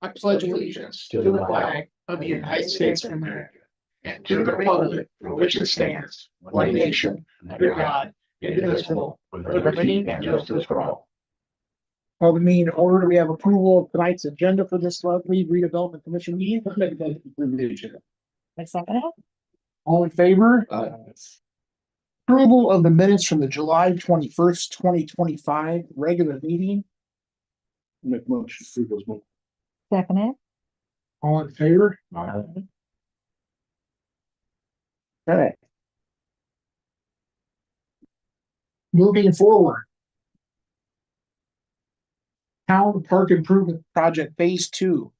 I pledge allegiance to the flag of the United States of America and to the republic for which it stands, one nation, under God, indivisible, with liberty and justice for all. Call the meeting in order. We have approval of tonight's agenda for this lovely redevelopment commission meeting. I second it. All in favor? Approval of the minutes from the July 21st, 2025 regular meeting. Make motion to approve those minutes. Second it. All in favor? Okay. Moving forward. Town Park Improvement Project Phase 2,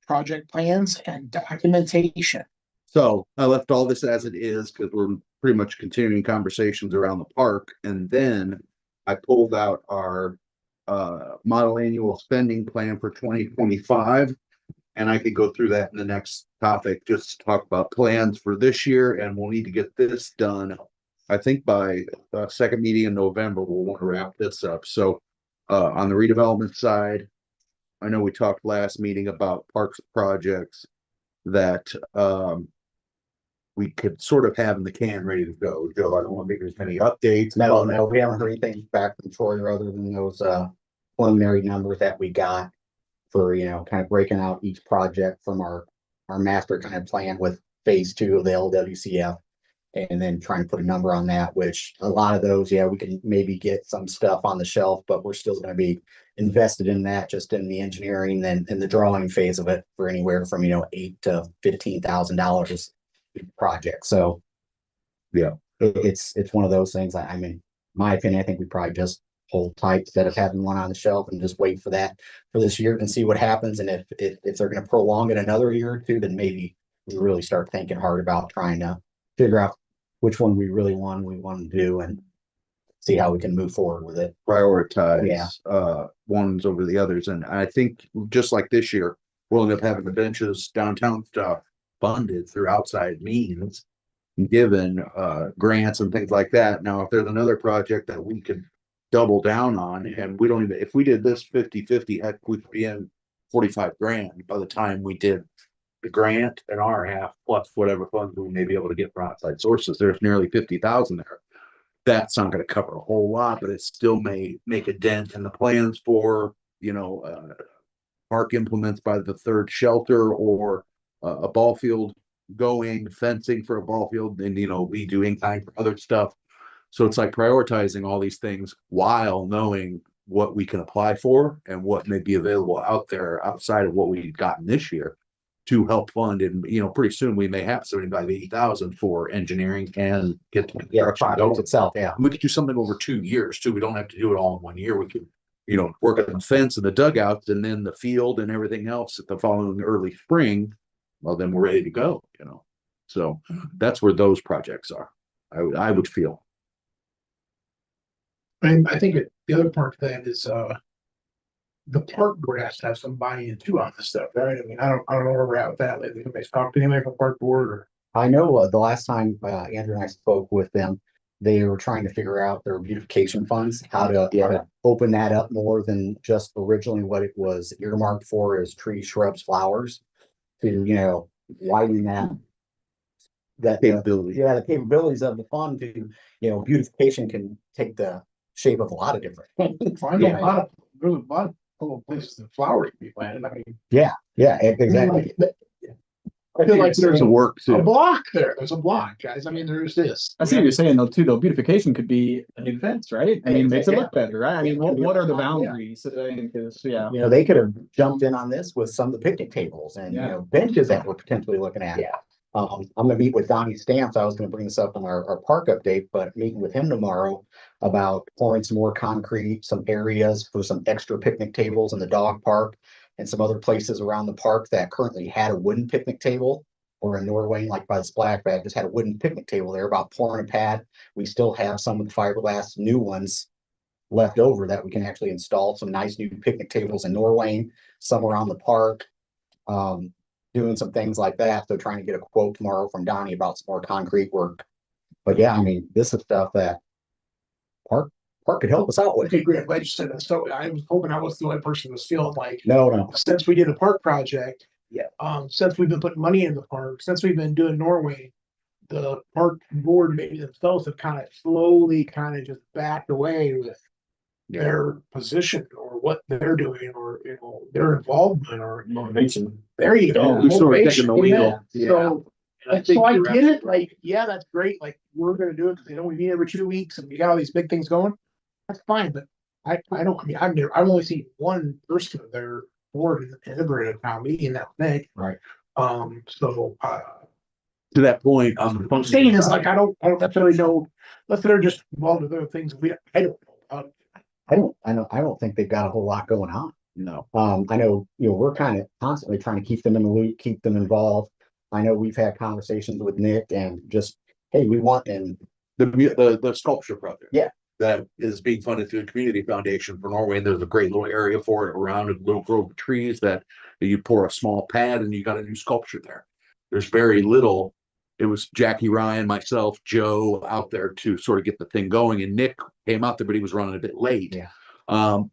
project plans and documentation. So I left all this as it is because we're pretty much continuing conversations around the park. And then I pulled out our model annual spending plan for 2025. And I could go through that in the next topic, just to talk about plans for this year. And we'll need to get this done. I think by the second meeting in November, we'll want to wrap this up. So on the redevelopment side, I know we talked last meeting about parks projects that we could sort of have in the can ready to go. Joe, I don't want to make as many updates. No, we haven't heard anything back from Troy other than those preliminary numbers that we got for, kind of breaking out each project from our master kind of plan with phase 2 of the LWCF. And then trying to put a number on that, which a lot of those, we can maybe get some stuff on the shelf, but we're still going to be invested in that, just in the engineering and in the drawing phase of it for anywhere from, $8,000 to $15,000 project. So yeah, it's one of those things. I mean, my opinion, I think we probably just hold tight instead of having one on the shelf and just wait for that for this year and see what happens. And if they're going to prolong it another year or two, then maybe we really start thinking hard about trying to figure out which one we really want to do and see how we can move forward with it. Prioritize ones over the others. And I think just like this year, we'll end up having the benches downtown stuff funded through outside means, given grants and things like that. Now, if there's another project that we could double down on, and we don't even, if we did this 50-50, heck, we could be in 45 grand by the time we did the grant and our half plus whatever funds we may be able to get from outside sources. There's nearly 50,000 there. That's not going to cover a whole lot, but it still may make a dent in the plans for, park implements by the third shelter or a ball field going, fencing for a ball field, and, we do in-kind for other stuff. So it's like prioritizing all these things while knowing what we can apply for and what may be available out there outside of what we've gotten this year to help fund. And pretty soon we may have 75,000-80,000 for engineering and get the construction going itself. We could do something over 2 years too. We don't have to do it all in 1 year. We could work on the fence and the dugouts and then the field and everything else at the following early spring. Well, then we're ready to go. So that's where those projects are. I would feel. And I think the other part of that is the park board has to have some buy-in too on this stuff, right? I mean, I don't know where we're at with that lately. Anybody's talked to anybody from the park board or? I know the last time Andrew and I spoke with them, they were trying to figure out their beautification funds, how to open that up more than just originally what it was earmarked for as trees, shrubs, flowers, to widen that Capability. the capabilities of the fund to beautification can take the shape of a lot of different things. I know there's a lot of places that flowers can be planted. I mean, Exactly. I feel like there's a work too. a block there. There's a block, guys. I mean, there's this. I see what you're saying though, too, though. Beautification could be a new fence, right? I mean, makes it look better, right? I mean, what are the boundaries? I mean, because, they could have jumped in on this with some of the picnic tables and benches that we're potentially looking at. I'm gonna meet with Donnie Stamps. I was gonna bring this up in our park update, but meeting with him tomorrow about pouring some more concrete, some areas for some extra picnic tables in the dog park and some other places around the park that currently had a wooden picnic table, or in Norway, like by the splash pad, just had a wooden picnic table there, about pouring a pad. We still have some of the fiberglass new ones left over that we can actually install some nice new picnic tables in Norway, some around the park. Doing some things like that. So trying to get a quote tomorrow from Donnie about some more concrete work. But yeah, I mean, this is stuff that park park could help us out with. Okay, great. I'm glad you said that. So I was hoping I was the only person who was feeling like, No. since we did a park project. Yeah. Since we've been putting money in the park, since we've been doing Norway, the park board maybe themselves have kind of slowly kind of just backed away with their position or what they're doing or, you know, their involvement or Motivation. there you go. Yeah. We're sort of taking motivation, the wheel. amen. Yeah. So, And I so think I you're get it. Like, yeah, that's great. Like, we're gonna do it because, you know, we meet every 2 weeks and we got all these big things going. That's fine, but I don't. I mean, I've only seen one person of their board in the deliberative town meeting that big. Right. So to that point, what I'm saying is like I don't necessarily know unless they're just involved with other things. I don't know. I don't think they've got a whole lot going on. no. I know, you know, we're kind of constantly trying to keep them in the loop, keep them involved. I know we've had conversations with Nick and just, hey, we want, and The sculpture project. Yeah. That is being funded through the Community Foundation for Norway, and there's a great little area for it around a little grove of trees that you pour a small pad and you got a new sculpture there. There's very little. It was Jackie Ryan, myself, Joe out there to sort of get the thing going, and Nick came out there, but he was running a bit late. Yeah.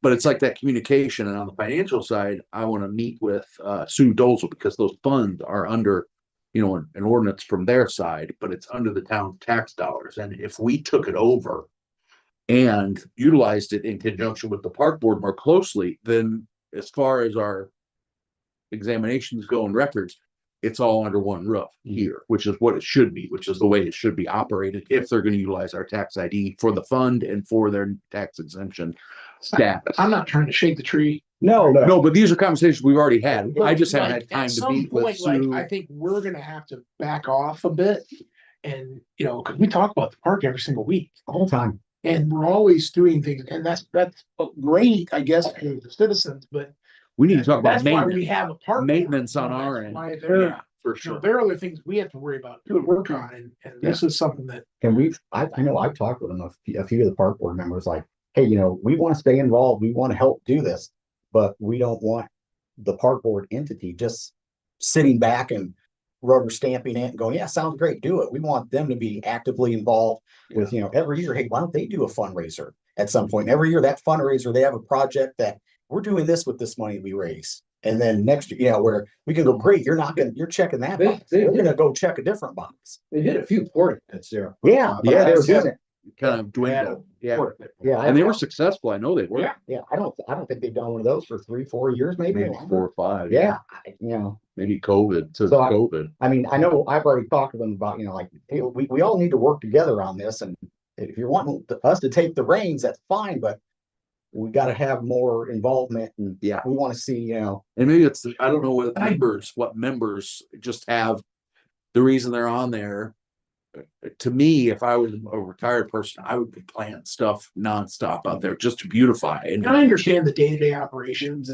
But it's like that communication, and on the financial side, I want to meet with Sue Dozel because those funds are under, you know, an ordinance from their side, but it's under the town tax dollars. And if we took it over and utilized it in conjunction with the park board more closely, then as far as our examinations go and records, it's all under one roof here, which is what it should be, which is the way it should be operated if they're going to utilize our tax ID for the fund and for their tax exemption status. I'm not trying to shake the tree. No, but these are conversations we've already had. I just haven't Like, had time at to some meet with point, like, Sue. I think we're gonna have to back off a bit. And, you know, because we talk about the park every single week. the whole time. And we're always doing things, and that's great, I guess, for the citizens, but We need to talk about that's why we maintenance, have a park. maintenance on board. our That's end. why they're, Yeah, for you know, sure. there are other things we have to worry about too, and work on, and this is something that. And I know I've talked with them, a few of the park board members, like, hey, you know, we want to stay involved. We want to help do this, but we don't want the park board entity just sitting back and rubber stamping it and going, yeah, sounds great, do it. We want them to be actively involved with, you know, every year, hey, why don't they do a fundraiser at some point? And every year that fundraiser, they have a project that we're doing this with this money we raise. And then next year, you know, where we can go, great, you're checking that box. We're gonna go check a different box. They did a few portraits there. Yeah. Yeah, they're that's doing it. Kind of dwindled. Yeah. Yeah. And they were successful. I know they were. Yeah, I don't think they've done one of those for 3-4 years, maybe. Maybe 4 or 5. Yeah, you know, Maybe COVID. So So COVID. I mean, I know I've already talked to them about, you know, like, hey, we all need to work together on this. And if you're wanting us to take the reins, that's fine, but we got to have more involvement. And Yeah. we want to see, you know, And maybe it's, I don't know what members just have the reason they're on there. To me, if I was a retired person, I would be planting stuff nonstop out there just to beautify. And And I understand the day-to-day operations,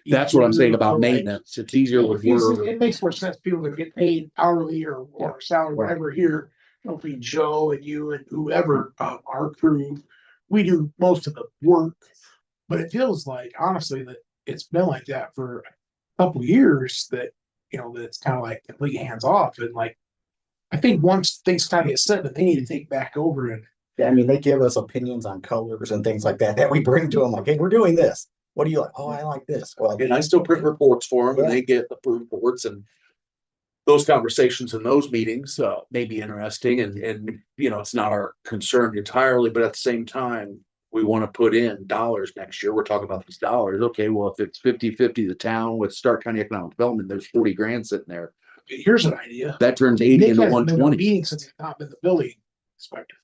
that's what I'm saying about maintenance. It's easier with work. It makes more sense, people that get paid hourly or salary, whatever here, you know, between Joe and you and whoever, our crew, we do most of the work. But it feels like, honestly, that it's been like that for a couple of years that, you know, that it's kind of like completely hands off and like, I think once things kind of get set, that they need to take back over and. I mean, they give us opinions on colors and things like that we bring to them. Like, hey, we're doing this. What do you like? Oh, I like this. Well, And I still print reports for them, and they get the reports, and those conversations and those meetings may be interesting. And you know, it's not our concern entirely, but at the same time, we want to put in dollars next year. We're talking about these dollars. Okay, well, if it's 50-50 the town with Stark County Economic Development, there's 40 grand sitting there. Here's an idea. That turns 80 Nick into hasn't been to a 120. meeting since he's not been the building inspector.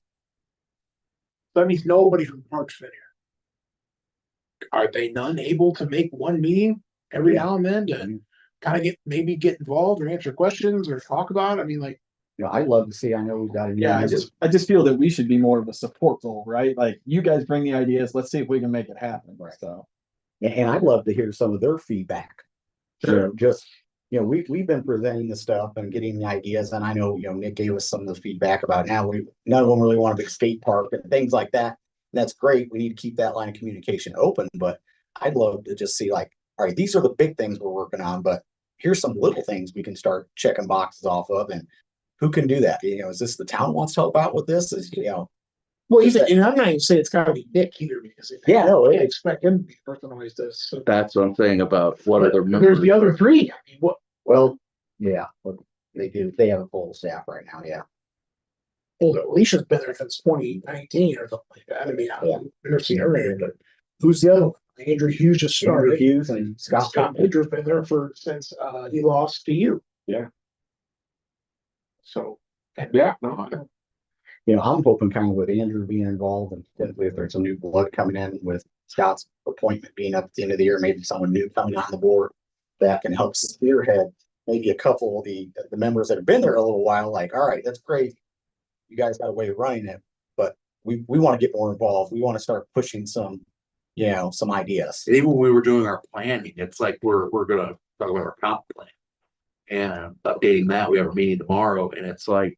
That means nobody from the park's been here. Are they none able to make one meeting every now and then to kind of maybe get involved or answer questions or talk about it? I mean, like, you know, I'd love to see, I know we've got. Yeah, I just feel that we should be more of a support role, right? Like, you guys bring the ideas, let's see if we can make it happen. Right. So. And I'd love to hear some of their feedback. Sure. So just, you know, we've been presenting the stuff and getting the ideas, and I know, you know, Nick gave us some of the feedback about now none of them really want a big skate park and things like that. And that's great. We need to keep that line of communication open, but I'd love to just see, like, all right, these are the big things we're working on, but here's some little things we can start checking boxes off of, and who can do that? You know, is this the town wants to help out with this? Is, you know, Well, even, and I'm not even saying it's gotta be Nick either, because Yeah, no, I it is. expect him to be personalized this. So. That's what I'm saying about what other There's members. the other three. I mean, what, Well, yeah, but they do, they have a full staff right now, yeah. well, Alicia's been there since 2019 or something like that. I mean, I've never seen her name, but who's the other one? Andrew Hughes just Andrew started. Hughes and Scott. Scott Major's been there since he lost to you. Yeah. So, and yeah, no, You know, I'm hoping kind of with Andrew being involved and potentially if there's some new blood coming in with Scott's appointment being up at the end of the year, maybe someone new coming on the board that can help spearhead maybe a couple of the members that have been there a little while, like, all right, that's great. You guys got a way of running it, but we want to get more involved. We want to start pushing some, you know, some ideas. Even when we were doing our planning, it's like we're gonna talk about our comp plan. And updating that, we have a meeting tomorrow, and it's like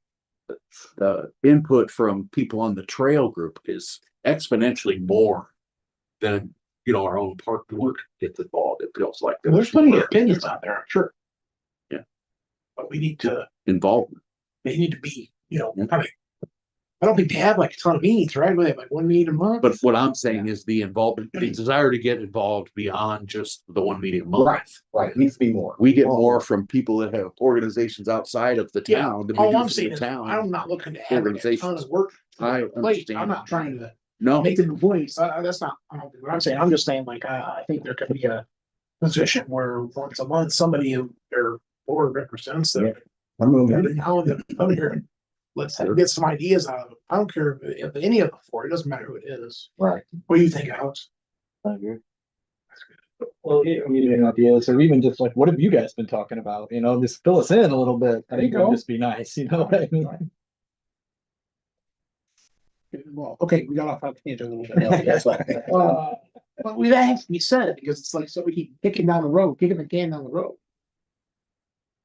the input from people on the trail group is exponentially more than, you know, our own park board gets involved. It feels like there's plenty of opinions out there, I'm sure. Yeah. But we need to, involvement. they need to be, you know, I don't think they have like a ton of meetings, right? They have like one meeting a month. But what I'm saying is the involvement, the desire to get involved beyond just the one meeting a month. Right, it needs to be more. We get more from people that have organizations outside of the Yeah. town. than we All do I'm from saying the is, town. I'm not looking to have a ton organizations. of work. I Plate. understand. I'm not trying to No, make them employees. That's not what I'm saying. I'm just saying, like, I think there could be a position where once a month, somebody of their board represents them. I'm moving. Every now and then, come here and let's get some ideas out of them. I don't care if any of the four, it doesn't matter who it is. Right. What do you think, Alex? Well, yeah, I mean, any ideas, or even just like, what have you guys been talking about? You know, just fill us in a little bit. I There you think it would go. just be nice, you know what I mean? Well, okay, we got off on tangent a little bit. That's fine. But we've actually said it because it's like, so we keep kicking down the road, kicking the can down the road.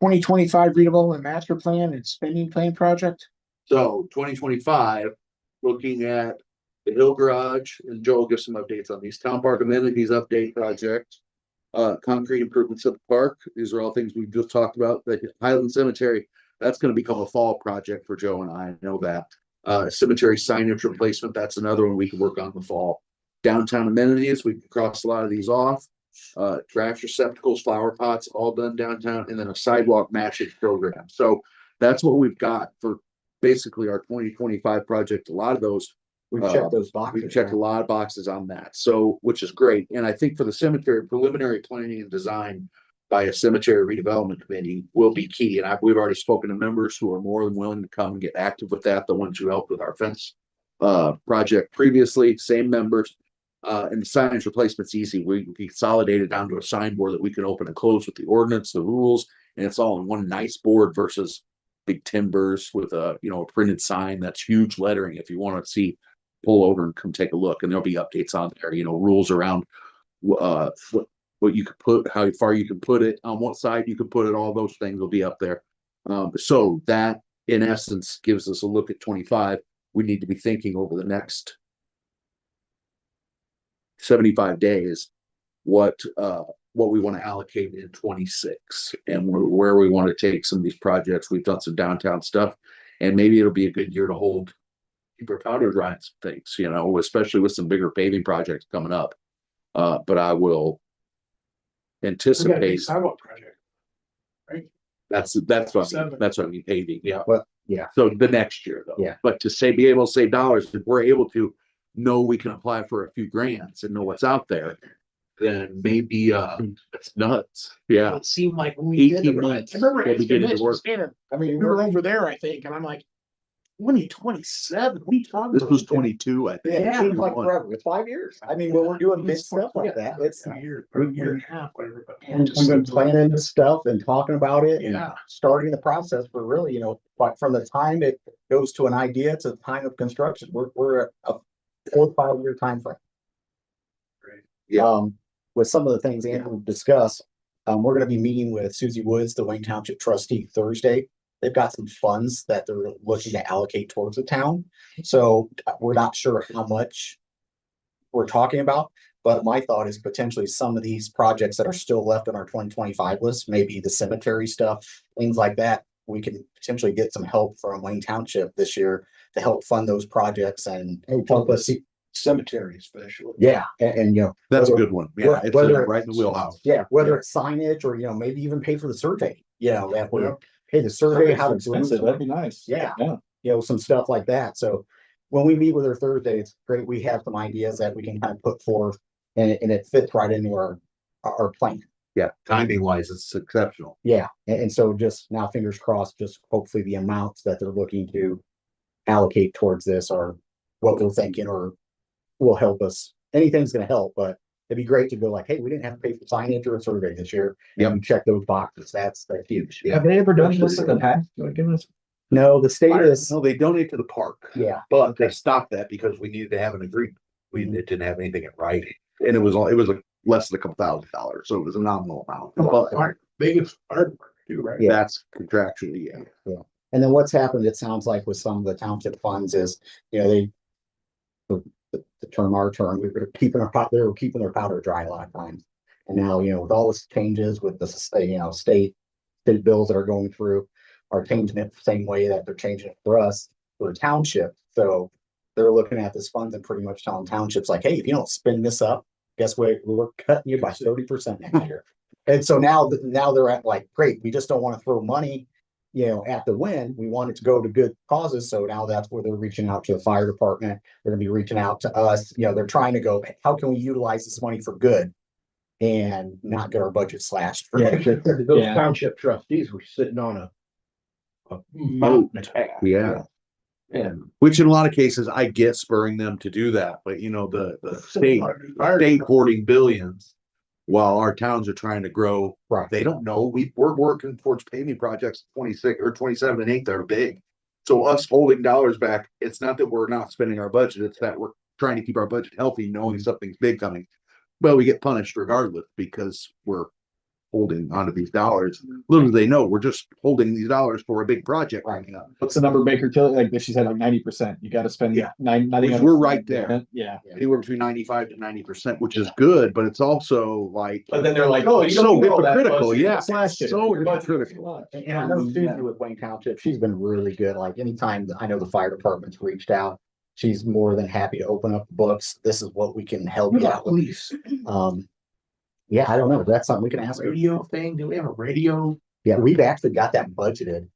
2025 redevelopment master plan and spending plan project. so 2025, looking at the Hill Garage, and Joe will give some updates on these town park amenities update project. Concrete improvements at the park. These are all things we've just talked about. The Highland Cemetery, that's gonna become a fall project for Joe and I know that. Cemetery signage replacement, that's another one we can work on in the fall. Downtown amenities, we can cross a lot of these off. Trash receptacles, flower pots, all done downtown, and then a sidewalk matching program. So that's what we've got for basically our 2025 project. A lot of those, We've checked those boxes. we've checked a lot of boxes on that. So, which is great. And I think for the cemetery, preliminary planning and design by a cemetery redevelopment committee will be key. And we've already spoken to members who are more than willing to come and get active with that. The ones who helped with our fence project previously, same members. And the signage replacement's easy. We consolidated down to a signboard that we can open and close with the ordinance, the rules, and it's all in one nice board versus big timbers with a, you know, a printed sign. That's huge lettering. If you want to see, pull over and come take a look, and there'll be updates on there, you know, rules around what you could put, how far you can put it, on what side you can put it, all those things will be up there. So that in essence gives us a look at 25. We need to be thinking over the next 75 days what we want to allocate in 26 and where we want to take some of these projects. We've done some downtown stuff, and maybe it'll be a good year to hold keeper powder dries things, you know, especially with some bigger paving projects coming up. But I will We got a big anticipate sidewalk project. that's what I mean. That's what I mean, paving. Yeah. Well, yeah. So the next year though. Yeah. But to say, be able to save dollars, if we're able to know we can apply for a few grants and know what's out there, then maybe it's nuts. Yeah. It seemed like when we did 18 it, months, I remember we'll be getting to work. I mean, we were over there, I think, and I'm like, when are you 27? We talking This about? was 22, I think. yeah, it seems like 21. forever. It's 5 years. I mean, when we're doing big stuff like that, it's a year and a half, whatever. But we've been planning this stuff and talking about it and Yeah. starting the process for really, you know, but from the time it goes to an idea to the time of construction, we're at a 4 to 5 year time frame. Yeah. With some of the things Andrew discussed, we're gonna be meeting with Susie Woods, the Wayne Township trustee, Thursday. They've got some funds that they're looking to allocate towards the town. So we're not sure how much we're talking about, but my thought is potentially some of these projects that are still left on our 2025 list, maybe the cemetery stuff, things like that. We can potentially get some help from Wayne Township this year to help fund those projects and help us see. Cemetery especially. Yeah, and, you know. That's a whether- good one. Yeah, it's whether right in the wheelhouse. Yeah, whether it's signage or, you know, maybe even pay for the survey, you know, that we're, hey, the survey, how to. Expensive, that'd be nice. Yeah. Yeah. You know, some stuff like that. So when we meet with her Thursday, it's great. We have some ideas that we can kind of put forth and it fits right into our plan. Yeah, timing wise, it's exceptional. Yeah, and so just now fingers crossed, just hopefully the amounts that they're looking to allocate towards this are what we're thinking or will help us. Anything's gonna help, but it'd be great to go like, hey, we didn't have to pay for signage or a survey this year. Yep. And check those boxes. That's huge. Yeah. Have they ever done this in the past? You wanna give us? No, the state is, No, they donate to the park. yeah, But they stopped that because we needed to have an agreement. It didn't have anything in writing. And it was like less than a couple $1,000, so it was a nominal amount. Well, But our biggest hard work too, right? Yeah. that's contractually, yeah. and then what's happened, it sounds like with some of the township funds is, you know, the term, our term, we were keeping they were keeping their powder dry a lot of times. And now, you know, with all this changes with the, you know, state bills that are going through, are changing it the same way that they're changing it for us, for a township. So they're looking at this funds and pretty much telling townships like, hey, if you don't spin this up, guess what? We're cutting you by 30% next year. And so now they're at like, great, we just don't want to throw money, you know, at the wind. We want it to go to good causes. So now that's where they're reaching out to the fire department. They're gonna be reaching out to us. You know, they're trying to go, how can we utilize this money for good and not get our budget slashed? Yeah, those Yeah. township trustees were sitting on a mountain of cash. Yeah. And Which in a lot of cases, I get spurring them to do that, but you know, the state hoarding billions while our towns are trying to grow. Right. They don't know. We're working towards paving projects 26 or 27 and 8 that are big. So us holding dollars back, it's not that we're not spending our budget, it's that we're trying to keep our budget healthy, knowing something's big coming. Well, we get punished regardless because we're holding onto these dollars. Little do they know, we're just holding these dollars for a big project Right. coming up. What's the number Baker Tilly, like she said, like 90%, you gotta spend Yeah. 90. Which we're right there. Yeah. Anywhere between 95 to 90%, which is good, but it's also like. But then they're like, oh, you So don't need all that hypocritical, budget. yeah. Slash it. So Your budget's hypocritical. too much. And I know Susie with Wayne Township, she's been really good. Like anytime I know the fire department's reached out, she's more than happy to open up books. This is what we can help What you about out with. police? Yeah, I don't know. That's something we can ask her. Radio thing, do we have a radio? Yeah, we've actually got that budgeted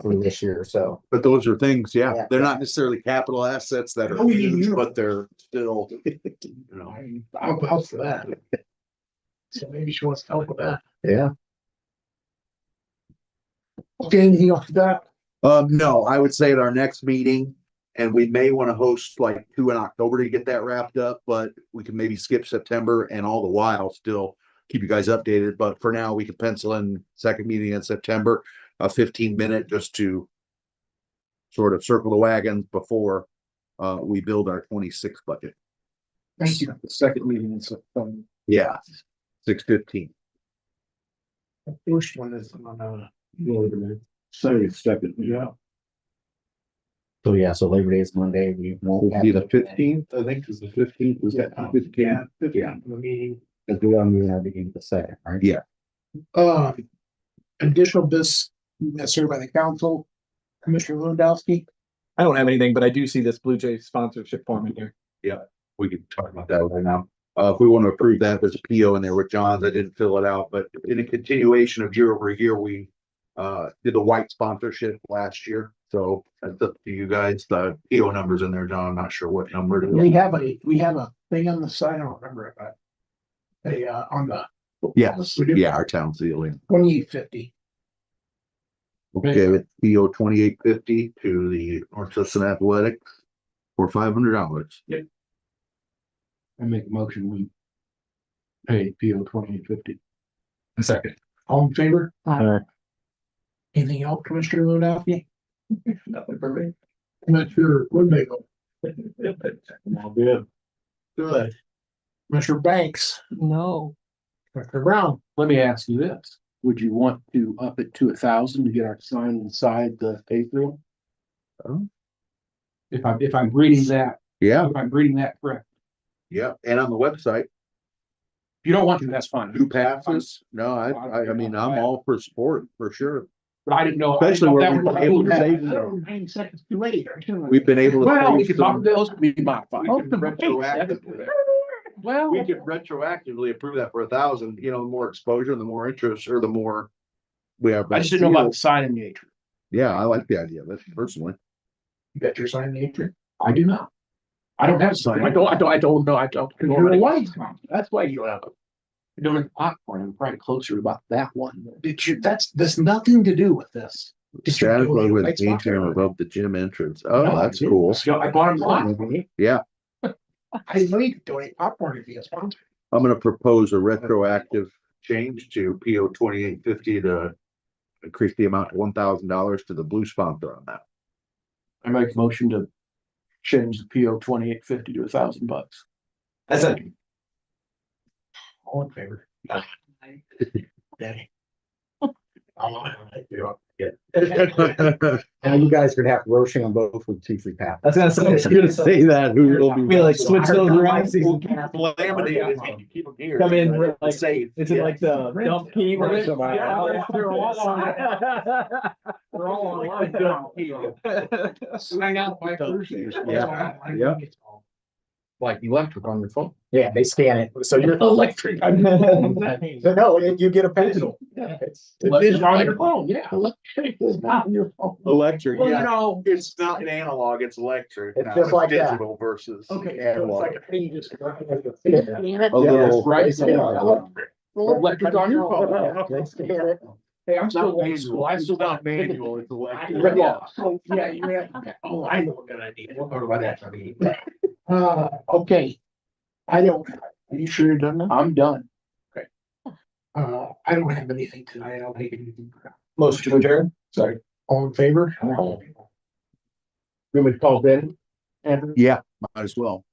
for this year. So But those are things, yeah, Yeah. they're not necessarily capital assets that are Oh, yeah, huge, yeah. but they're still, you know. I'll vouch for that. So maybe she wants to help with that. yeah, Okay, anything else with that? No, I would say at our next meeting, and we may want to host like 2 in October to get that wrapped up, but we can maybe skip September and all the while still keep you guys updated. But for now, we can pencil in second meeting in September, a 15-minute just to sort of circle the wagons before we build our 26 budget. Thank you. the second meeting in September. Yeah, 6:15. The first one is on, Sorry, second, yeah. so yeah, so Labor Day is Monday. We won't have Be the 15th, I think, is the 15th, was that? yeah, 15th? 15, the meeting. because we are moving our meeting to second, right? Yeah. Additional business necessary by the council, Commissioner Lewandowski. I don't have anything, but I do see this Blue Jay sponsorship form in here. We can talk about that right now. If we want to approve that, there's a PO in there with John's. I didn't fill it out, but in a continuation of year over year, we did the white sponsorship last year. So that's up to you guys. The PO number's in there, John. I'm not sure what number it We is. have a thing on the side, I don't remember it, but on the. Yes, We do. yeah, our town ceiling. 2850. Okay, with PO 2850 to the North Judson Athletics for $500. I make a motion, we pay PO 2850. A second. All in favor? Aye. Anything else, Commissioner Lewandowski? Nothing for me. Commissioner Woodmagle? All good. Good. Commissioner Banks? No. Commissioner Brown? Let me ask you this, would you want to up it to 1,000 to get our sign inside the atrium? Oh. If I'm reading that, Yeah, correct. yeah. And on the website, If you don't want to, that's fine. who passes? No, I mean, I'm all for support for sure. but I didn't know. Especially where we've been able to save I them. don't know, 9 seconds too late. We've been able to. Well, we save could, some- those could be modified. We can retroactively, Well, we could retroactively approve that for 1,000, the more exposure, the more interest, or the more. We have. I just didn't know about the sign in nature. Yeah, I like the idea of it personally. You got your sign in nature? I do not. I don't have a sign. I don't know. I don't. You're a white. That's why you don't have it. You don't have popcorn. I'm probably closer about that one. There's nothing to do with this. Did you Static donate a with white spot? atrium above the gym entrance. Oh, No, that's I didn't. cool. So I bought them lot. Yeah, I didn't know you could donate popcorn if you get sponsored. I'm gonna propose a retroactive change to PO 2850 to increase the amount to $1,000 to the blue sponsor on that. I make a motion to change the PO 2850 to $1,000. That's it. All in favor? Danny. Now you guys are gonna have to roast on both with two free pass. I was gonna say, Say that, who will be. we like switch those around. Laminated, keep them here. Come in like, Safe. it's in like the dump key. where it's- Yeah, they're all on. We're all online now. Sign out by Thursday. Yeah. Like electric on your phone. Yeah, they scan it, so you're Electric. So no, you get a pencil. It's It's on your phone, yeah. Electric is not on your phone. Electric, Well, you yeah. know. It's not an analog, it's electric. It's now. just like that. Digital versus. Okay, so it's analog. like a page just. A little. Right. Yeah. Electric on your phone. They scan it. Hey, I'm It's not still old school. manual, I it's still not got manual, it's electric. Yeah, so, yeah, you have, oh, I know what good idea. We'll talk about that. Okay. I don't, are you sure you're done now? I'm done. Okay. I don't have anything tonight. I'll take anything. Motion to adjourn. Sorry. All in favor? You would call Ben? Andrew? Yeah, might as well.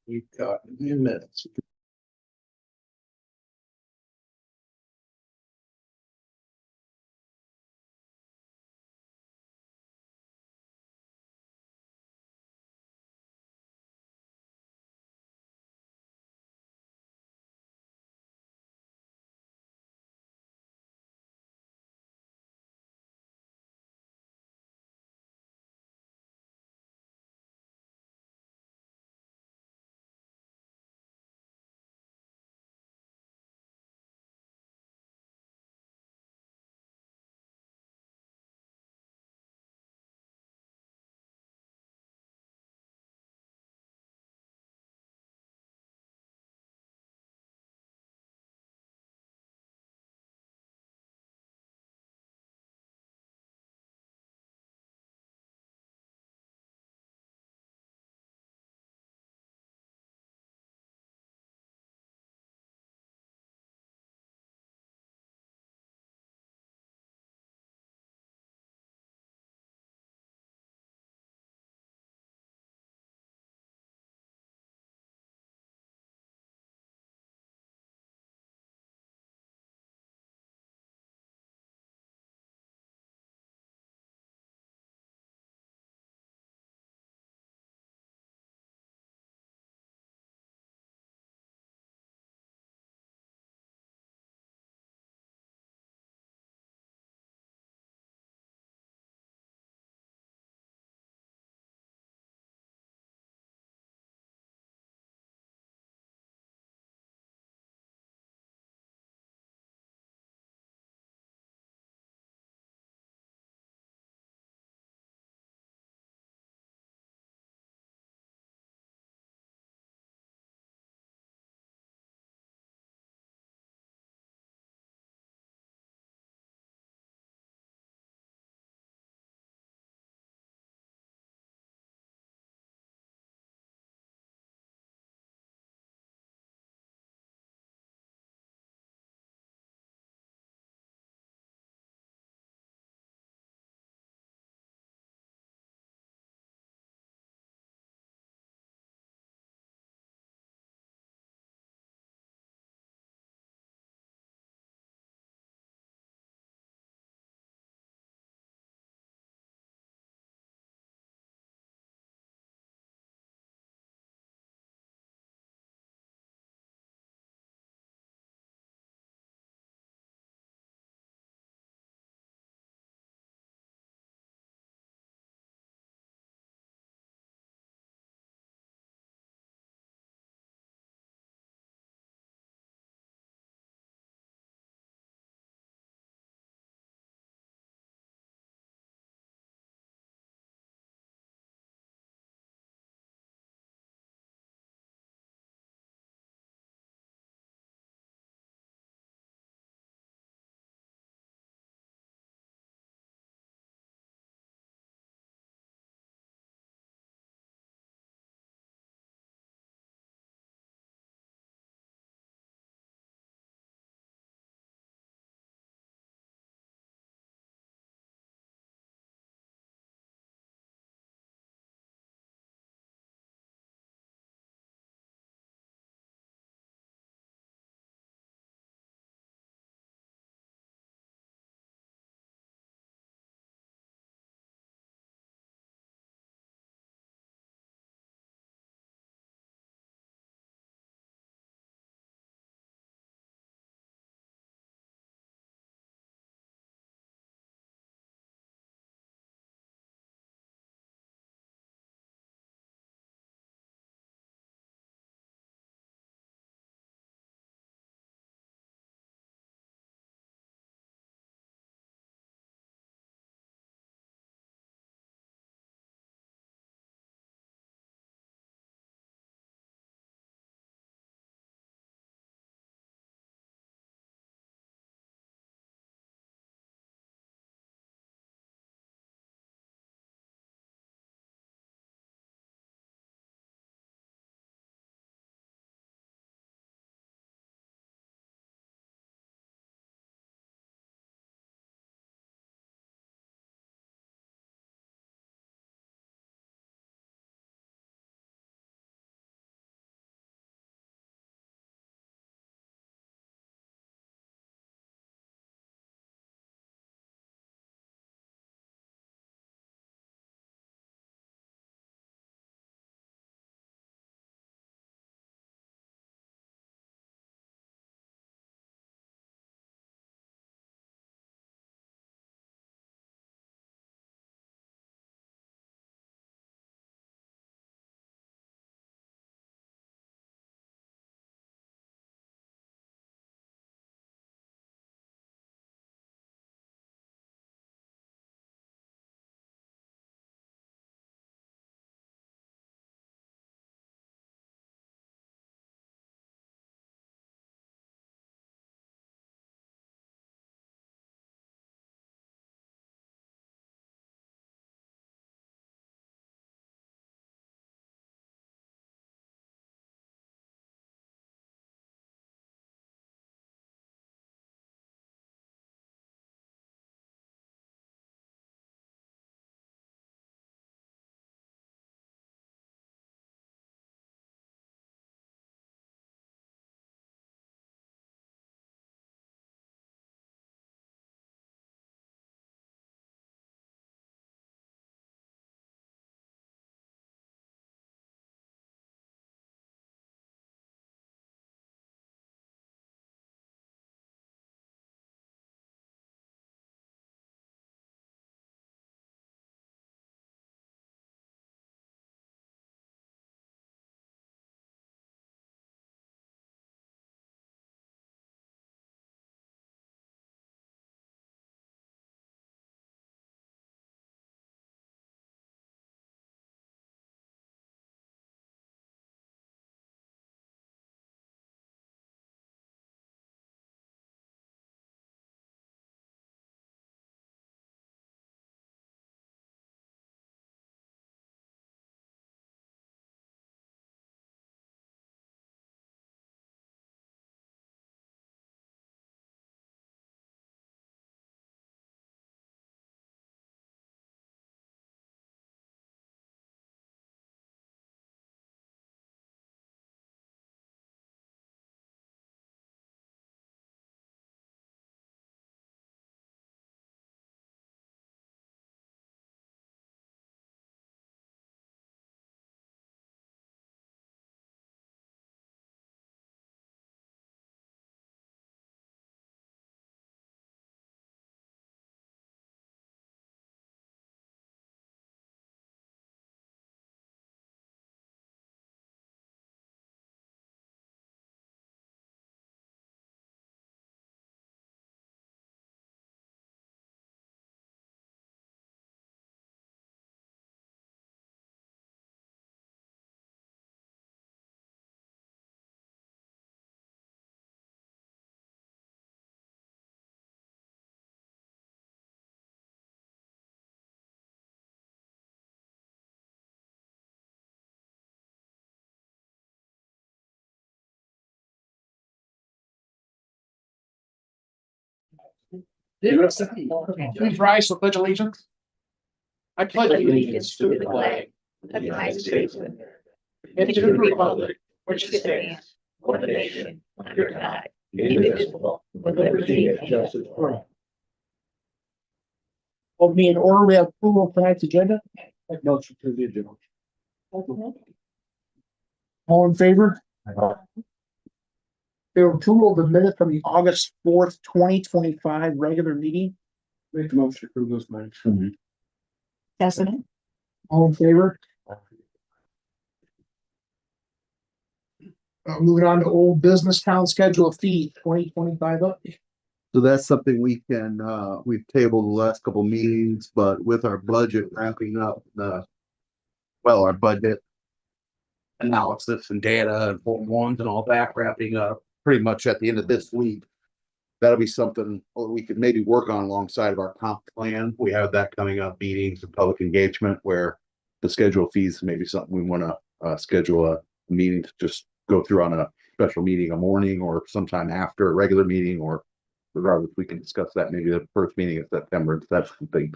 We've got minutes. Please rise to pledge allegiance. I pledge allegiance to the flag of the United States of America and to the republic which stands one nation under God, indivisible, with liberty and justice for all. Will be in order. We have approval of tonight's agenda. Motion to the agenda. All in favor? We have approval of the minutes from the August 4th, 2025 regular meeting. Make the motion to approve those minutes. Second. All in favor? Moving on to old business town schedule of fee 2025 update. So that's something we can, we've tabled the last couple meetings, but with our budget wrapping up our budget analysis and data and Form 1s and all that wrapping up pretty much at the end of this week. That'll be something we could maybe work on alongside of our comp plan. We have that coming up, meetings and public engagement where the schedule of fees may be something we want to schedule a meeting to just go through on a special meeting, a morning or sometime after a regular meeting, or regardless, we can discuss that maybe the first meeting in September. If that's something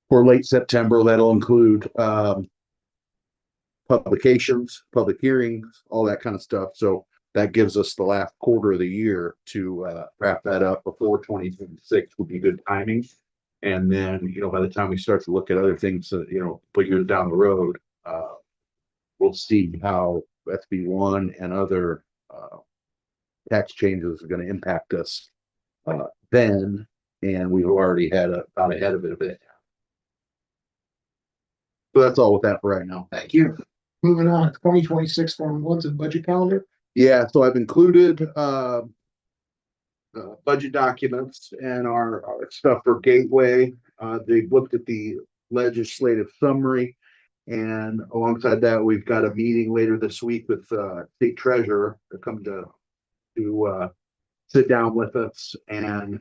for late September, that'll include publications, public hearings, all that kind of stuff. So that gives us the last quarter of the year to wrap that up before 2026 would be good timing. And then, by the time we start to look at other things, put years down the road, we'll see how SB1 and other tax changes are going to impact us then. And we've already had about ahead of it a bit. So that's all with that for right now. Thank you. Moving on, 2026 Form 1s and budget calendar. Yeah, so I've included budget documents and our stuff for Gateway. They've looked at the legislative summary, and alongside that, we've got a meeting later this week with state treasurer to come to sit down with us and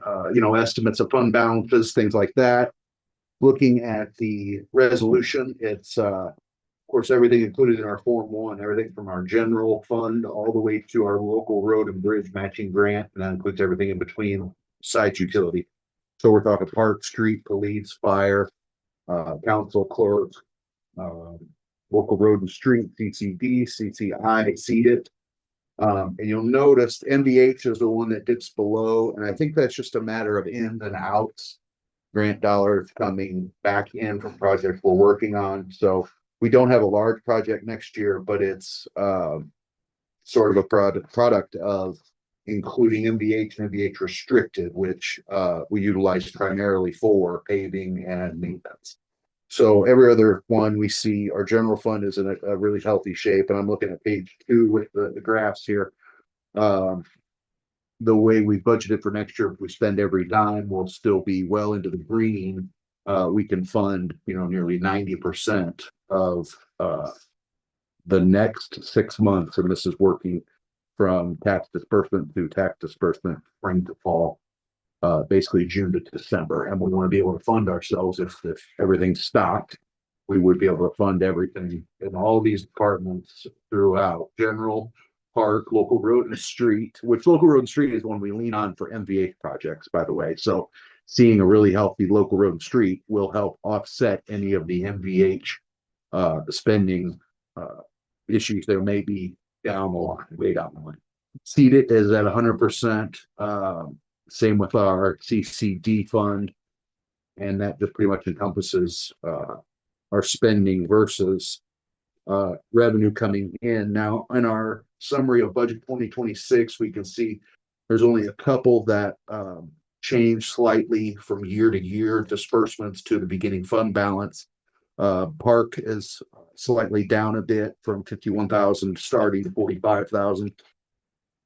estimates of fund balances, things like that. Looking at the resolution, it's of course, everything included in our Form 1, everything from our general fund all the way to our local road and bridge matching grant, and that includes everything in between besides utility. So we're talking park, street, police, fire, council, clerk, local road and street, CCD, CCI, seeded. And you'll notice MVH is the one that dips below, and I think that's just a matter of ins and outs. Grant dollars coming back in from projects we're working on. So we don't have a large project next year, but it's sort of a product of including MVH and MVH restricted, which we utilize primarily for paving and maintenance. So every other one we see, our general fund is in a really healthy shape. And I'm looking at page 2 with the graphs here. The way we budgeted for next year, if we spend every dime, we'll still be well into the green. We can fund, nearly 90% of the next 6 months. And this is working from tax disbursement to tax disbursement, spring to fall, basically June to December. And we want to be able to fund ourselves if everything's stopped. We would be able to fund everything in all these departments throughout general, park, local road and street, which local road and street is one we lean on for MVH projects, by the way. So seeing a really healthy local road and street will help offset any of the MVH spending issues there may be down the line, way down the line. Seeded is at 100%. Same with our CCD fund. And that just pretty much encompasses our spending versus revenue coming in. Now, in our summary of budget 2026, we can see there's only a couple that change slightly from year to year, disbursements to the beginning fund balance. Park is slightly down a bit from 51,000 starting to 45,000.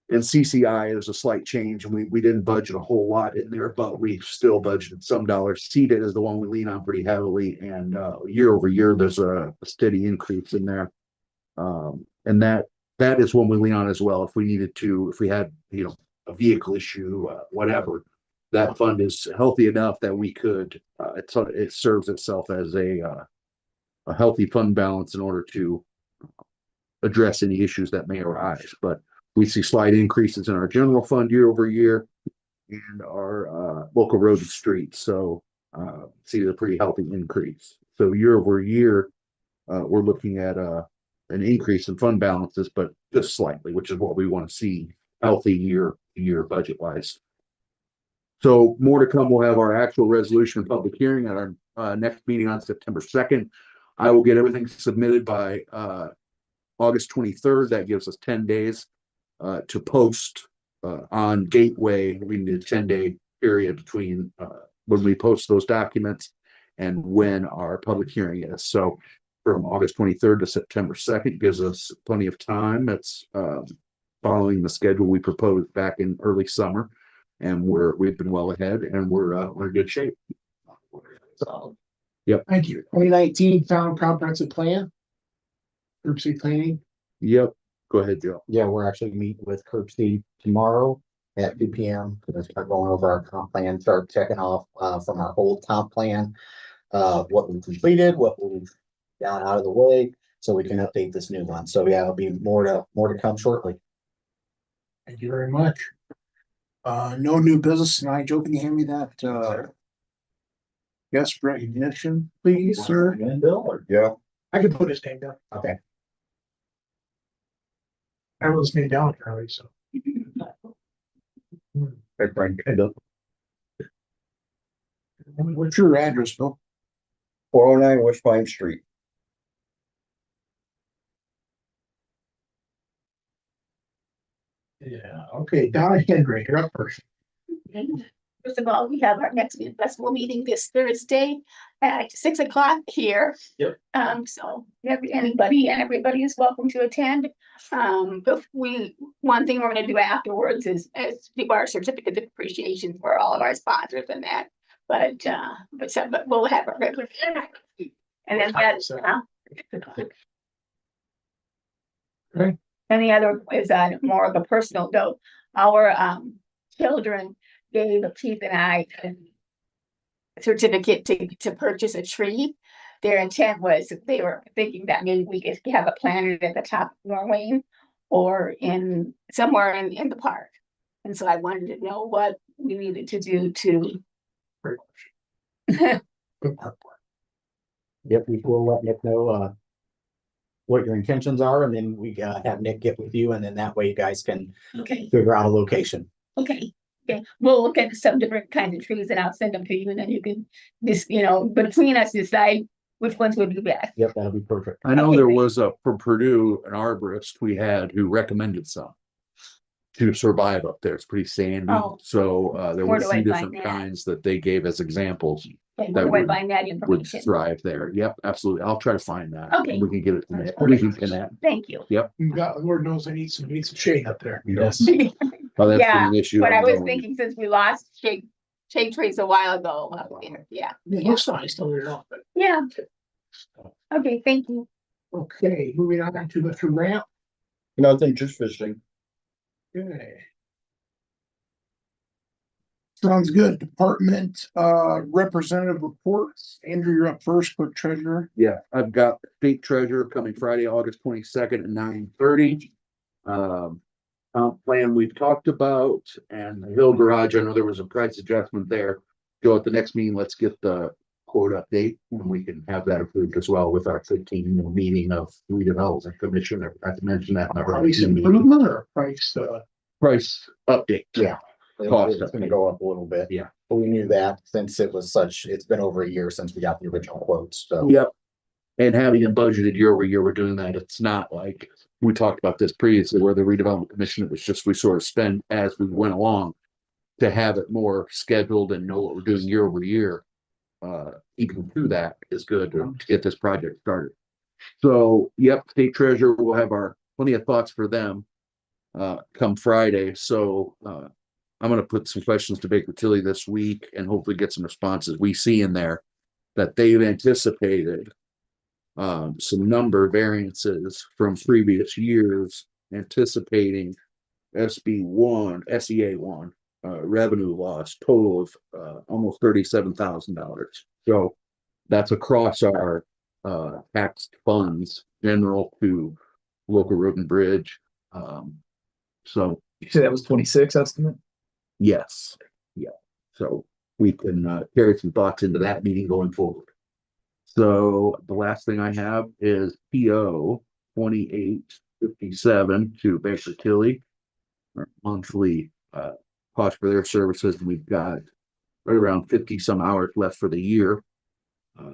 And CCI is a slight change, and we didn't budget a whole lot in there, but we still budgeted some dollars. Seeded is the one we lean on pretty heavily, and year over year there's a steady increase in there. And that is one we lean on as well. If we needed to, if we had a vehicle issue, whatever, that fund is healthy enough that we could. It serves itself as a healthy fund balance in order to address any issues that may arise. But we see slight increases in our general fund year over year, and our local road and streets. So see a pretty healthy increase. So year over year, we're looking at an increase in fund balances, but just slightly, which is what we want to see, healthy year to year budget wise. So more to come. We'll have our actual resolution and public hearing at our next meeting on September 2nd. I will get everything submitted by August 23rd. That gives us 10 days to post on Gateway. We need a 10-day period between when we post those documents and when our public hearing is. So from August 23rd to September 2nd gives us plenty of time. It's following the schedule we proposed back in early summer, and we've been well ahead, and we're in good shape. So. Yep. Thank you. 2019 Town Comprehensive Plan. Urban planning. Yep. Go ahead, Joe. Yeah, we're actually meeting with Curbside tomorrow at 2 p.m. We're start going over our comp plan, start checking off from our old comp plan, what we completed, what we've got out of the way, so we can update this new one. So yeah, it'll be more to come shortly. Thank you very much. No new business tonight. Joe, can you hand me that guest recognition, please, sir? Bill or Joe? I can put his name down. Okay. I wrote his name down early, so. What's your address, Bill? 409 West Pine Street. Yeah, okay, Donna Hendrick, you're up first. First of all, we have our next music festival meeting this Thursday at 6 o'clock here. Yep. So anybody and everybody is welcome to attend. But one thing we're gonna do afterwards is do our certificate of appreciation for all of our sponsors and that. But we'll have our regular. And then that's, Okay. and the other is more of a personal note. Our children gave Keith and I a certificate to purchase a tree. Their intent was they were thinking that maybe we could have a planet at the top of Norway or somewhere in the park. And so I wanted to know what we needed to do to. Good part. Yep, we will let Nick know what your intentions are, and then we have Nick get with you, and then that way you guys can Okay. figure out a location. Okay. We'll look at some different kinds of trees and I'll send them to you, and then you can between us decide which ones would be best. Yep, that'll be perfect. I know Okay, there great. was from Purdue, an arborist we had who recommended some to survive up there. It's pretty sandy. Oh. So there Where were do a I few find different that? kinds that they gave as examples Okay, that where do I find that would information? thrive there. Yep, absolutely. I'll try to find that. Okay. We can get it to Nick. Okay. We can connect. Thank you. You got, Lord knows I need some shade up there. Yes. Oh, that's Yeah, been an issue. But I was ongoing. thinking since we lost shade trees a while ago. Yeah. It looks nice, don't get it off, but. Yeah. Okay, thank you. Okay, moving on to Mr. Ramp. Nothing, just fishing. Okay. Sounds good. Department representative reports. Andrew, you're up first, clerk treasurer. Yeah, I've got state treasurer coming Friday, August 22nd at 9:30. Plan we've talked about, and the Hill Garage, I know there was a price adjustment there. Joe, at the next meeting, let's get the quote update, and we can have that approved as well with our 15 meeting of redevelopment commission. I forgot to mention that. Price improvement or price? Price update. Yeah. Cost It's gonna go up a little bit. Yeah. But we knew that since it's been over a year since we got the original quotes, so. Yep. And having it budgeted year over year, we're doing that. It's not like we talked about this previously where the redevelopment commission, it was just we sort of spend as we went along to have it more scheduled and know what we're doing year over year. Even through that is good to get this project started. So, yep, state treasurer will have plenty of thoughts for them come Friday. So I'm going to put some questions to Baker Tilly this week and hopefully get some responses. We see in there that they've anticipated some number variances from previous years, anticipating SEA one revenue loss total of almost $37,000. So that's across our taxed funds, general to local road and bridge. So You said that was 26 estimate? yes, So we can carry some thoughts into that meeting going forward. So the last thing I have is PO 2857 to Baker Tilly. Our monthly cost for their services. We've got right around 50 some hours left for the year.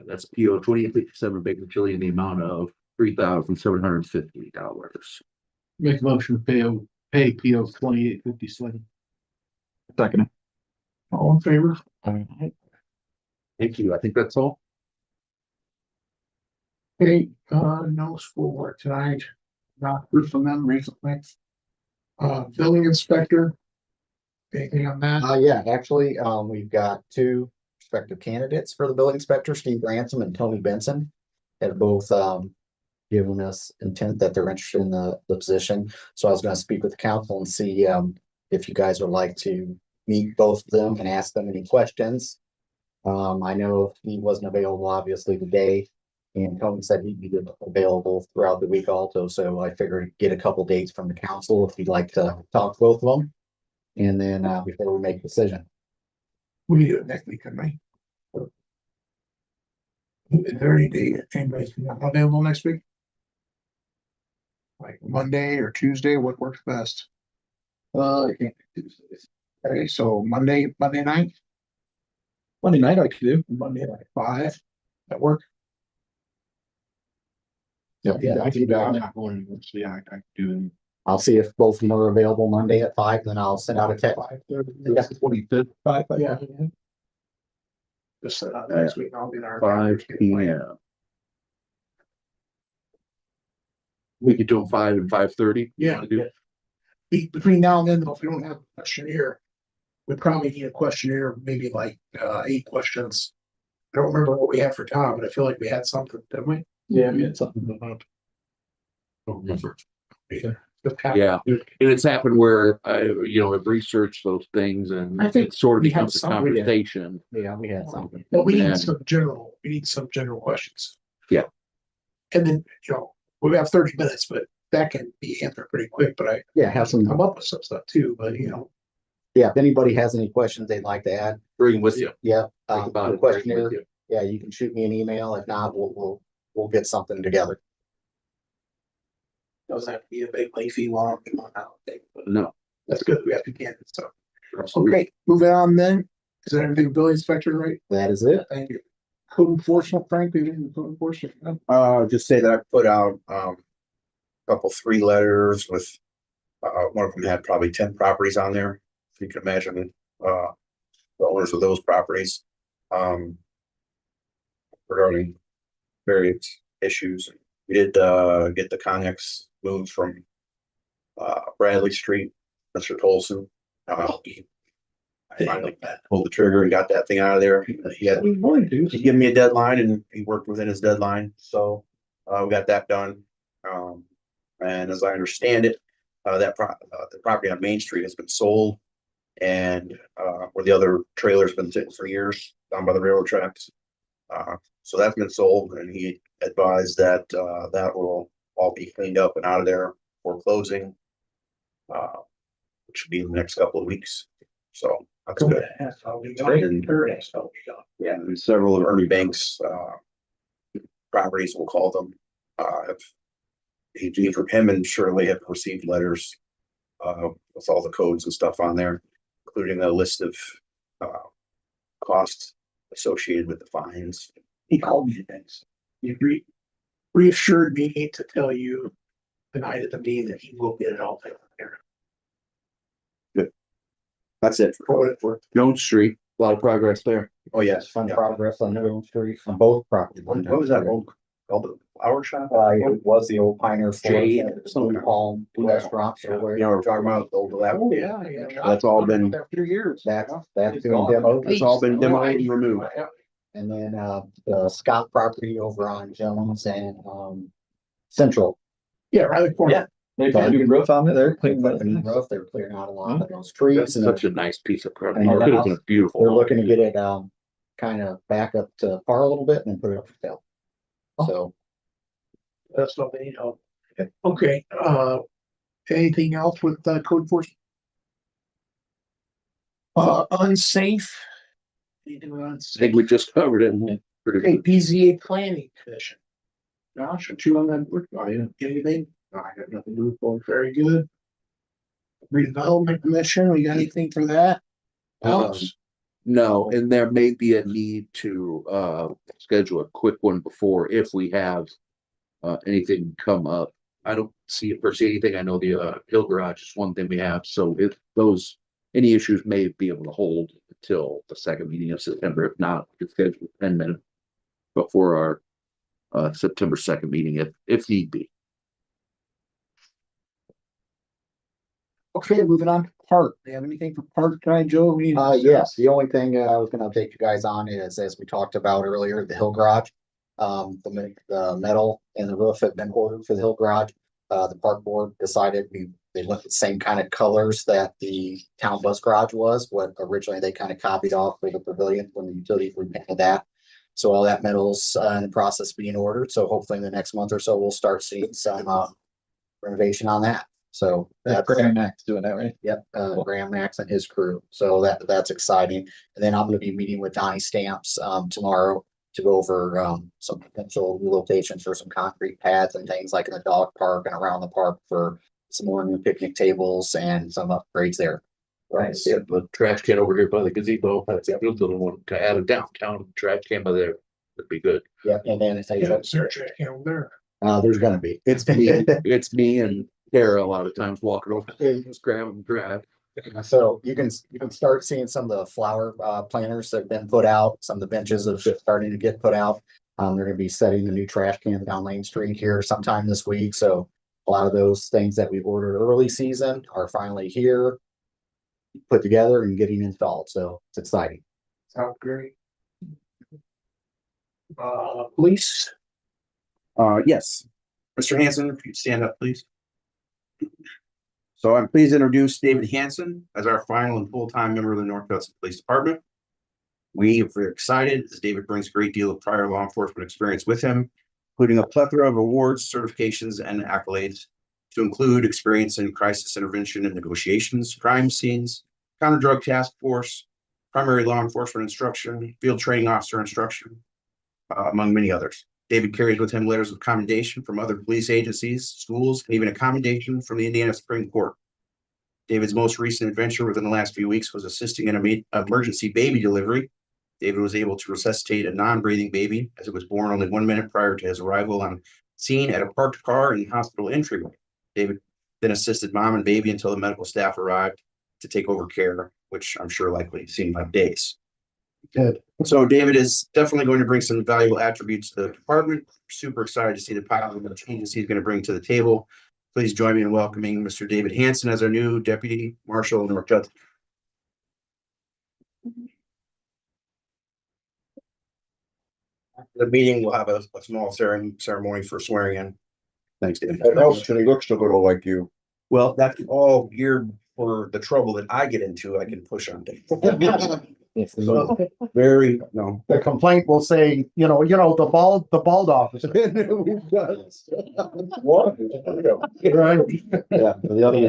That's PO 2857 Baker Tilly in the amount of $3,750. Make a motion to pay PO 2857. Second. All in favor? Thank you. I think that's all. Okay, no school work tonight. Not heard from them recently. Building inspector. Anything on that? Yeah, actually, we've got two prospective candidates for the building inspector, Steve Ransom and Tony Benson. Have both, given us intent that they're interested in the position. So I was gonna speak with the council and see, if you guys would like to meet both of them and ask them any questions. I know he wasn't available obviously today, and Tony said he'd be available throughout the week also, so I figured get a couple dates from the council if you'd like to talk to both of them. And then, before we make a decision. We can do it next week, couldn't we? Is there any day anybody's not available next week? Like Monday or Tuesday, what works best? I can't do Tuesdays. Okay, so Monday night, Monday night I could do. Monday at 5, that work? Yeah, I can do I'm that. not going to, so yeah, I can do. I'll see if both of them are available Monday at 5, then I'll send out a text. 5:30. Yeah. 25th, Yeah. Just set up next week, I'll be there. 5 p.m. We could do 5 and 5:30. Yeah. Between now and then, though, if we don't have a questionnaire, we probably need a questionnaire, maybe like 8 questions. I don't remember what we had for Tom, but I feel like we had something, didn't we? Yeah, we had something. Don't remember. Just have- Yeah, and it's happened where I've researched those things and I think it sort of we have becomes a some- conversation. Yeah, we had something. But we Yeah. need some general questions. Yeah. And then, we have 30 minutes, but that can be answered pretty quick, but I Yeah, have some, come up with some stuff too, but yeah, if anybody has any questions they'd like to add, Bring with you. yeah, Think about the it. Bring with questionnaire, you. yeah, you can shoot me an email. If not, we'll get something together. doesn't have to be a big lengthy long. No. That's good. We have to get it. So, Absolutely. okay, moving on then. Is there anything building inspector, right? That is it. Thank you. Code enforcement, Frank, code enforcement. Just say that I put out, couple 3 letters with, one of them had probably 10 properties on there. If you can imagine, the owners of those properties, regarding various issues. We did, get the Connex moved from, Bradley Street, Mr. Tolson. I finally pulled the trigger and got that thing out of there. He gave me a deadline and he worked within his deadline, so we got that done. And as I understand it, the property on Main Street has been sold, and where the other trailer's been sitting for years down by the railroad tracks. So that's been sold, and he advised that that will all be cleaned up and out of there for closing, which should be in the next couple of weeks. So that's good. Yeah, and several of Ernie Banks properties, we'll call them, have him and Shirley have received letters with all the codes and stuff on there, including a list of costs associated with the fines. He called me things. He reassured me to tell you the night at the meeting that he will get it all taken care of. That's it. For what it's worth. Jones Street, a lot of progress there. Oh, yes. Fun Yeah. progress on Middle Street on both properties. What was that old, called the flower shop? It was the old Pioneer Jade, Blue Palm Restaurant. So You know, we're talking about the old lab. Oh, yeah. That's all been, After years. That's being demoed. it's all been demoed and removed. And then, the Scott property over on Jones and, Central. Yeah, right the corner. Yeah. They put a new roof on it. They're cleaning Put a new that. roof, they're clearing out a lot of those That's trees and such a nice piece of property. And It could have been a beautiful. they're home. looking to get it, kind of back up to par a little bit and then put it up for sale. So, That's what they need help. Okay, anything else with code enforcement? Unsafe. Anything with I unsafe? think we just covered it. Pretty Okay, good. BZA Planning Commission. Josh, what you on that work? Oh, yeah. Anything? No, I got nothing to report. Very good. Redevelopment Commission, we got anything for that? Alex? No, and there may be a need to schedule a quick one before if we have anything come up. I don't foresee anything. I know the Hill Garage is one thing we have, so if any issues may be able to hold until the second meeting of September. If not, we could schedule 10 minutes before our September 2nd meeting if need be. Okay, moving on to Park. Do you have anything for Park tonight, Joe? Yes, the only thing I was gonna update you guys on is, as we talked about earlier, the Hill Garage. The metal and the roof have been ordered for the Hill Garage. The park board decided they went the same kind of colors that the town bus garage was, what originally they kind of copied off for the pavilion when the utilities repainted that. So all that metal's in the process of being ordered, so hopefully in the next month or so, we'll start seeing some renovation on that. So that's Graham Max doing that, right? Yep, Graham Max and his crew. So that's exciting. And then I'm gonna be meeting with Donnie Stamps tomorrow to go over some potential relocations for some concrete pads and things like in the dog park and around the park for some more new picnic tables and some upgrades there. Right. Yeah, the trash can over here by the gazebo. That's the other one to add a downtown trash can by there would be good. Yeah, and then it's Yeah, search it over there. there's gonna be, it's been. It's me and Kara a lot of times walking over there, just grab and grab. So you can start seeing some of the flower planters that have been put out, some of the benches are just starting to get put out. They're gonna be setting the new trash can down Lane Street here sometime this week, so a lot of those things that we ordered early season are finally here, put together and getting installed, so it's exciting. Sounds great. Police, Yes. Mr. Hanson, if you'd stand up, please. So I'm pleased to introduce David Hanson as our final and full-time member of the North Judson Police Department. We are very excited as David brings a great deal of prior law enforcement experience with him, including a plethora of awards, certifications, and accolades, to include experience in crisis intervention and negotiations, crime scenes, counter drug task force, primary law enforcement instruction, field training officer instruction, among many others. David carries with him letters of commendation from other police agencies, schools, and even a commendation from the Indiana Supreme Court. David's most recent adventure within the last few weeks was assisting in an emergency baby delivery. David was able to resuscitate a non-breathing baby as it was born only 1 minute prior to his arrival on scene at a parked car in the hospital entryway. David then assisted mom and baby until the medical staff arrived to take over care, which I'm sure likely seemed like days. Good. So David is definitely going to bring some valuable attributes to the department. Super excited to see the positive changes he's going to bring to the table. Please join me in welcoming Mr. David Hanson as our new Deputy Marshal of North Judson. The meeting will have a small ceremony for swearing in. Thanks, David. He looks to little like you. Well, that's all geared for the trouble that I get into. I can push on Dave. Very, no. The complaint will say, the bald officer. What? Right. Yeah, the other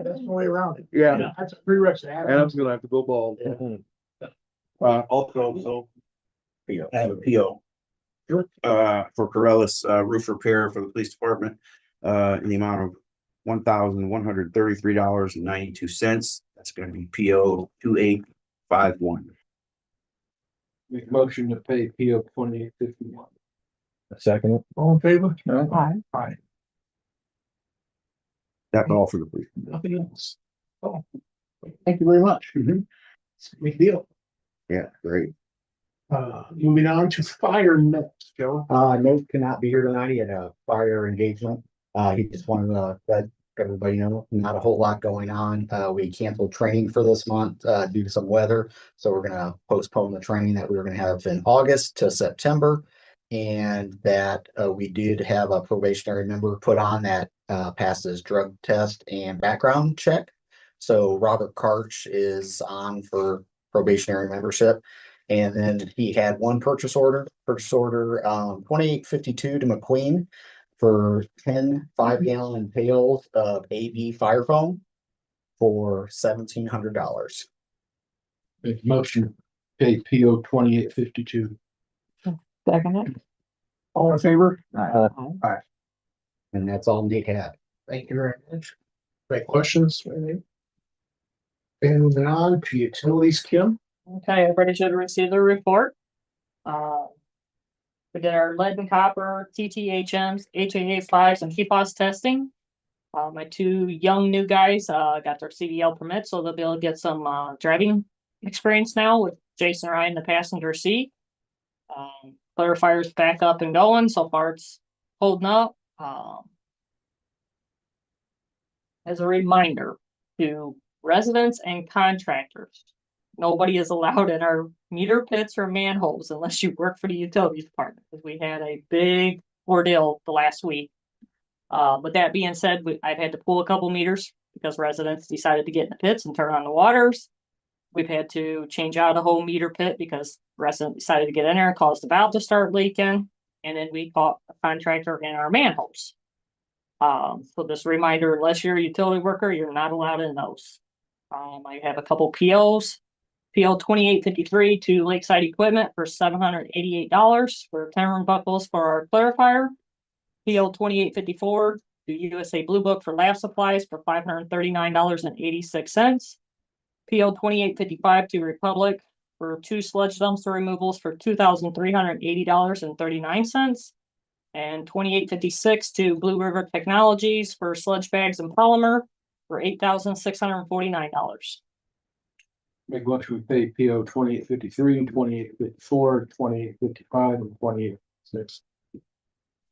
That's the way around it. Yeah, That's a prerequisite. Adam's gonna have to go bald. Also, so I have a PO. For Corellis, roof repair for the police department, in the amount of $1,133.92. That's gonna be PO 2851. Make motion to pay PO 2851. Second. All in favor? Aye. Aye. That's all for the police. Nothing else. Oh, thank you very much. It's a big deal. Yeah, great. Moving on to fire next, Joe. Nate cannot be here tonight. He had a fire engagement. He just wanted to let everybody know, not a whole lot going on. We canceled training for this month, due to some weather. So we're gonna postpone the training that we were gonna have in August to September. And that, we did have a probationary member put on that, passed his drug test and background check. So Robert Karch is on for probationary membership. And then he had one purchase order 2852 to McQueen for 10 5-gallon pails of AV fire foam for $1,700. Make a motion, to pay PO 2852. Second it. All in favor? And that's all Nate had. Thank you very much. Any questions? And moving on to utilities, Kim. Okay, everybody should receive the report. We did our lead and copper, TTHMs, HAA5s, and PFAS testing. My two young new guys, got their CDL permit, so they'll be able to get some, driving experience now with Jason Ryan in the passenger seat. Clarifier's back up and going. So far it's holding up. As a reminder to residents and contractors, nobody is allowed in our meter pits or manholes unless you work for the utilities department, because we had a big ordeal the last week. With that being said, I've had to pull a couple meters because residents decided to get in the pits and turn on the waters. We've had to change out a whole meter pit because residents decided to get in there and caused the valve to start leaking. And then we caught a contractor in our manholes. So this reminder, unless you're a utility worker, you're not allowed in those. I have a couple POs. PO 2853 to Lakeside Equipment for $788 for turnbuckles for our clarifier. PO 2854 to USA Blue Book for lab supplies for $539.86. PO 2855 to Republic for 2 sludge dumpster removals for $2,380.39. And 2856 to Blue River Technologies for sludge bags and polymer for $8,649. Make motion, we pay PO 2853, 2854, 2855, and 2856.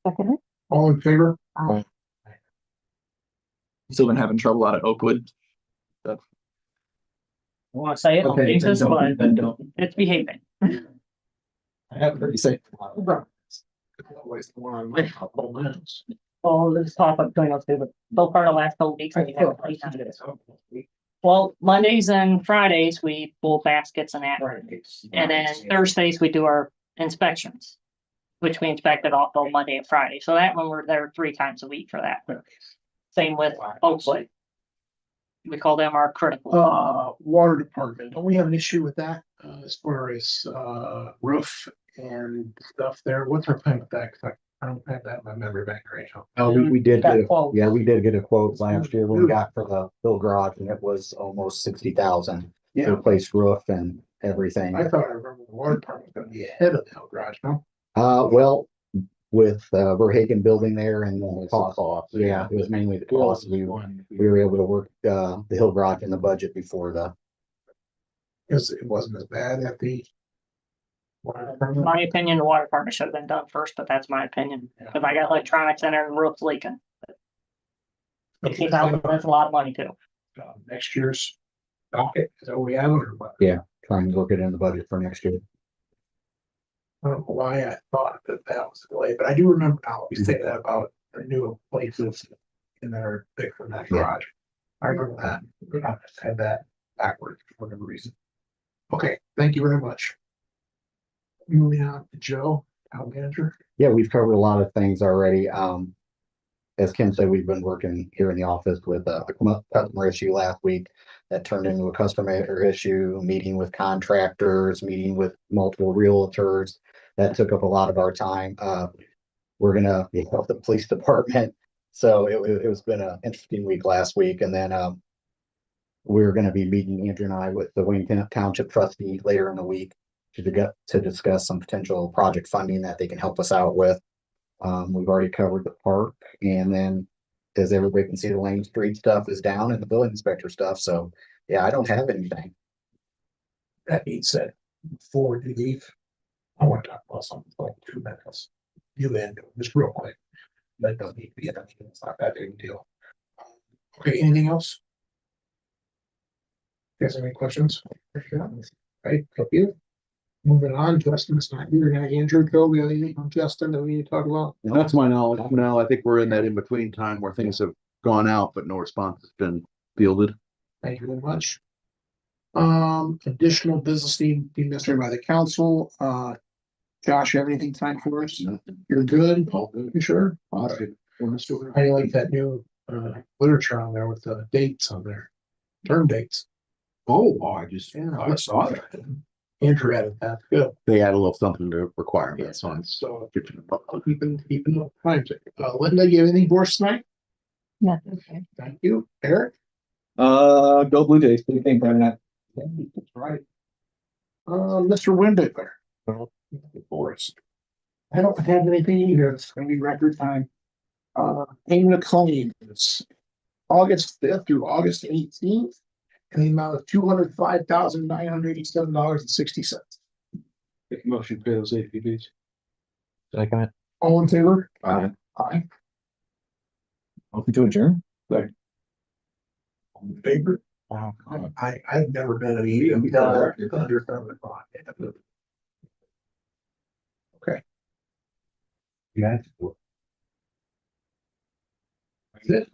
Second it. All in favor? Still been having trouble out at Oakwood. I want to say it, Okay, Jesus, then but then don't. it's behaving. I haven't heard you say. Always the one on my couple minutes. Well, this topic going up but so far the last couple weeks. we haven't really done it. Well, Mondays and Fridays, we pull baskets and that. And then Thursdays, we do our inspections, which we inspected off on Monday and Friday. So that one, we're there 3 times a week for that. Same with Oakwood. We call them our critical. Water department, don't we have an issue with that, as far as, roof and stuff there? What's our plan with that? 'Cause I don't have that in my memory bank right now. We did get, quote. yeah, we did get a quote last year when we got for the Bill garage, and it was almost 60,000 to Yeah, replace roof and everything. I thought I remember the water department was gonna be ahead of the Hill garage, no? Well, with Verhagen building there and the cost, yeah, it was mainly the cost. We were able to work the Hill garage in the budget before the. Cause it wasn't as bad at the. water In department. my opinion, the water department should have been done first, but that's my opinion. If I got electronics in there and the roof's leaking. $60,000, that's a lot of money too. Next year's docket, is that what we have it or what? Trying to look it in the budget for next year. I don't know why I thought that was delayed, but I do remember now, we say that about the new places in there, big from that garage. I remember that, I just had that backwards for whatever reason. Okay, thank you very much. Moving on to Joe, town manager. Yeah, we've covered a lot of things already. As Kim said, we've been working here in the office with a customer issue last week that turned into a customer issue, meeting with contractors, meeting with multiple realtors. That took up a lot of our time. We're gonna be help the police department. So it was been an interesting week last week. And then we're gonna be meeting Andrew and I with the Wayne Township trustee later in the week to discuss some potential project funding that they can help us out with. We've already covered the park, and then as everybody can see, the Lane Street stuff is down and the building inspector stuff. So yeah, I don't have anything. That being said, before you leave, I want to talk about something for like 2 minutes. You end, just real quick. That doesn't need to be, it's not that big a deal. Okay, anything else? You guys have any questions? Right, thank you. Moving on, Justin's not here, now Andrew, Joe, we have anything from Justin that we need to talk about? That's my knowledge. No, I think we're in that in-between time where things have gone out, but no response has been fielded. Thank you very much. Additional business need to be administered by the council. Josh, you have anything time for us? You're good? You sure? Awesome. I like that new literature on there with the dates on there, term dates. Oh, I just, yeah, I saw that. Andrew added that, good. they add a little something to requirements on. So, keeping the time check. Linda, you have anything for us tonight? Nothing. Okay. Thank you. Eric? Go Blue Jays. What do you think, Brian? That's right. Mr. Windickler. For us. I don't have anything either. It's gonna be record time. Payment of claims. August 5th through August 18th. In the amount of $205,987.60. Make a motion to pay those APBs. Second it. All in favor? Aye. Aye. Open to adjourn? All in favor? Wow. I've never been at a meeting. Under 7 o'clock. Okay. Yeah. That's it.